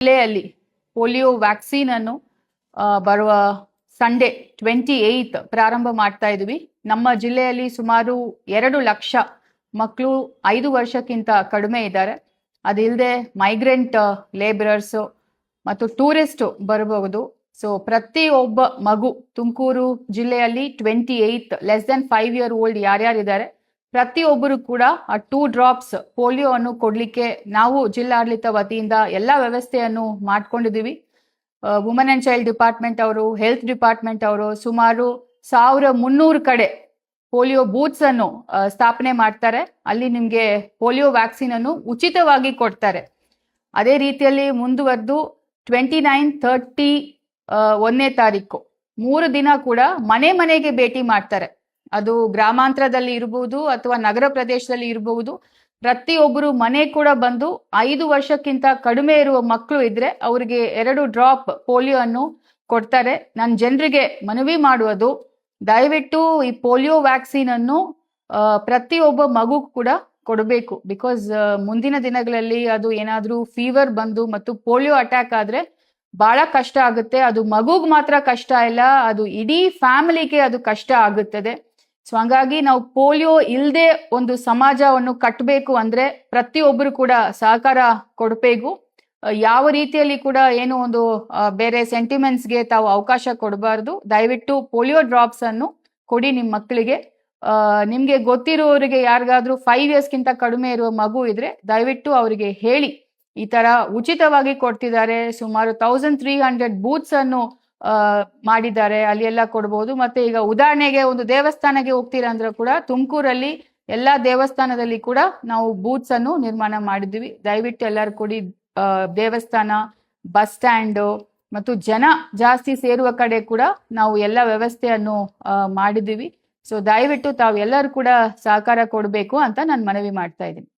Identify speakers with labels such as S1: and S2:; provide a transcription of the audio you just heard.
S1: ಜಿಲ್ಲೆಯಲ್ಲಿ polio vaccine ಅನ್ನು ಬರುವ ಸಂಡೇ 28 ಪ್ರಾರಂಭ ಮಾಡ್ತಾ ಇದ್ವಿ. ನಮ್ಮ ಜಿಲ್ಲೆಯಲ್ಲಿ ಸುಮಾರು 2 ಲಕ್ಷ ಮಕ್ಕಳು 5 ವರ್ಷಕ್ಕಿಂತ ಕಡಿಮೆ ಇದ್ದಾರೆ. ಅದಿಲ್ಲದೆ ಮೈಗ್ರೆಂಟ್ ಲೇಬರರ್ಸ್ ಮತ್ತು ಟೂರಿಸ್ಟ್ ಬರಬಹುದು. ಸೊ ಪ್ರತಿಯೊಬ್ಬ ಮಗು ತುಮಕೂರು ಜಿಲ್ಲೆಯಲ್ಲಿ 28 ಲೆಸ್ ದೆನ್ 5 ಇಯರ್ ಓಲ್ಡ್ ಯಾರ್ಯಾರಿದ್ದಾರೆ ಪ್ರತಿಯೊಬ್ಬರು ಕೂಡ ಆ 2 ಡ್ರಾಪ್ಸ್ ಪೋಲಿಯೋ ಅನ್ನು ಕೊಡ್ಲಿಕ್ಕೆ ನಾವು ಜಿಲ್ಲಾಡಳಿತ ವತಿಯಿಂದ ಎಲ್ಲ ವ್ಯವಸ್ಥೆಯನ್ನು ಮಾಡ್ಕೊಂಡಿದ್ದೀವಿ. ವುಮೆನ್ ಅಂಡ್ ಚೈಲ್ಡ್ ಡಿಪಾರ್ಟ್ಮೆಂಟ್ ಅವರು, ಹೆಲ್ತ್ ಡಿಪಾರ್ಟ್ಮೆಂಟ್ ಅವರು ಸುಮಾರು 1300 ಕಡೆ ಪೋಲಿಯೋ ಬೂತ್ಸ್ ಅನ್ನು ಸ್ಥಾಪನೆ ಮಾಡ್ತಾರೆ. ಅಲ್ಲಿ ನಿಮಗೆ ಪೋಲಿಯೋ ವ್ಯಾಕ್ಸಿನ್ ಅನ್ನು ಉಚಿತವಾಗಿ ಕೊಡ್ತಾರೆ. ಅದೇ ರೀತಿಯಲ್ಲಿ ಮುಂದುವರೆದು 29, 30 1ನೇ ತಾರೀಕು 3 ದಿನ ಕೂಡ ಮನೆ ಮನೆಗೆ ಭೇಟಿ ಮಾಡ್ತಾರೆ. ಅದು ಗ್ರಾಮಾಂತರದಲ್ಲಿ ಇರಬಹುದು ಅಥವಾ ನಗರ ಪ್ರದೇಶದಲ್ಲಿ ಇರಬಹುದು. ಪ್ರತಿಯೊಬ್ಬರು ಮನೆ ಕೂಡ ಬಂದು 5 ವರ್ಷಕ್ಕಿಂತ ಕಡಿಮೆ ಇರುವ ಮಕ್ಕಳು ಇದ್ರೆ ಅವರಿಗೆ 2 ಡ್ರಾಪ್ ಪೋಲಿಯೋ ಅನ್ನು ಕೊಡ್ತಾರೆ. ನಾನು ಜನರಿಗೆ ಮನವಿ ಮಾಡುವುದು, ದಯವಿಟ್ಟು ಈ ಪೋಲಿಯೋ ವ್ಯಾಕ್ಸಿನ್ ಅನ್ನು ಪ್ರತಿಯೊಬ್ಬ ಮಗು ಕೂಡ ಕೊಡಬೇಕು. ಬಿಕಾಸ್ ಮುಂದಿನ ದಿನಗಳಲ್ಲಿ ಅದು ಏನಾದ್ರೂ ಫೀವರ್ ಬಂದು ಮತ್ತು ಪೋಲಿಯೋ ಅಟ್ಯಾಕ್ ಆದ್ರೆ ಬಹಳ ಕಷ್ಟ ಆಗುತ್ತೆ. ಅದು ಮಗುಗ್ ಮಾತ್ರ ಕಷ್ಟ ಇಲ್ಲ, ಅದು ಇಡೀ ಫ್ಯಾಮಿಲಿಗೆ ಅದು ಕಷ್ಟ ಆಗುತ್ತದೆ. ಸೊ ಹಂಗಾಗಿ ನಾವು ಪೋಲಿಯೋ ಇಲ್ಲದೆ ಒಂದು ಸಮಾಜವನ್ನು ಕಟ್ಟಬೇಕು ಅಂದ್ರೆ ಪ್ರತಿಯೊಬ್ಬರು ಕೂಡ ಸಹಕಾರ ಕೊಡಬೇಕು. ಯಾವ ರೀತಿಯಲ್ಲಿ ಕೂಡ ಏನು ಒಂದು ಬೇರೆ ಸೆಂಟಿಮೆಂಟ್ಸ್ಗೆ ತಾವು ಅವಕಾಶ ಕೊಡಬಾರ್ದು. ದಯವಿಟ್ಟು ಪೋಲಿಯೋ ಡ್ರಾಪ್ಸ್ ಅನ್ನು ಕೊಡಿ ನಿಮ್ಮ ಮಕ್ಕಳಿಗೆ. ನಿಮ್ಗೆ ಗೊತ್ತಿರುವವರಿಗೆ ಯಾರಿಗಾದ್ರೂ 5 ಇಯರ್ಸ್ಗಿಂತ ಕಡಿಮೆ ಇರುವ ಮಗು ಇದ್ರೆ ದಯವಿಟ್ಟು ಅವರಿಗೆ ಹೇಳಿ, ಈ ತರ ಉಚಿತವಾಗಿ ಕೊಡ್ತಿದ್ದಾರೆ. ಸುಮಾರು 1300 ಬೂತ್ಸ್ ಅನ್ನು ಮಾಡಿದ್ದಾರೆ, ಅಲ್ಲಿ ಎಲ್ಲ ಕೊಡ್ಬೋದು. ಮತ್ತೆ ಈಗ ಉದಾಹರಣೆಗೆ ಒಂದು ದೇವಸ್ಥಾನಕ್ಕೆ ಹೋಗ್ತೀರಾ ಅಂದ್ರೆ ಕೂಡ ತುಮಕೂರಲ್ಲಿ ಎಲ್ಲಾ ದೇವಸ್ಥಾನದಲ್ಲಿ ಕೂಡ ನಾವು ಬೂತ್ಸ್ ಅನ್ನು ನಿರ್ಮಾಣ ಮಾಡಿದ್ವಿ. ದಯವಿಟ್ಟು ಎಲ್ಲರೂ ಕೂಡಿ ದೇವಸ್ಥಾನ, ಬಸ್ ಸ್ಟ್ಯಾಂಡ್ ಮತ್ತು ಜನ ಜಾಸ್ತಿ ಸೇರುವ ಕಡೆ ಕೂಡ ನಾವು ಎಲ್ಲ ವ್ಯವಸ್ಥೆಯನ್ನು ಮಾಡಿದ್ದೀವಿ. ಸೊ ದಯವಿಟ್ಟು ತಾವು ಎಲ್ಲರೂ ಕೂಡ ಸಹಕಾರ ಕೊಡಬೇಕು ಅಂತ ನಾನು ಮನವಿ ಮಾಡ್ತಾ ಇದ್ದೀನಿ.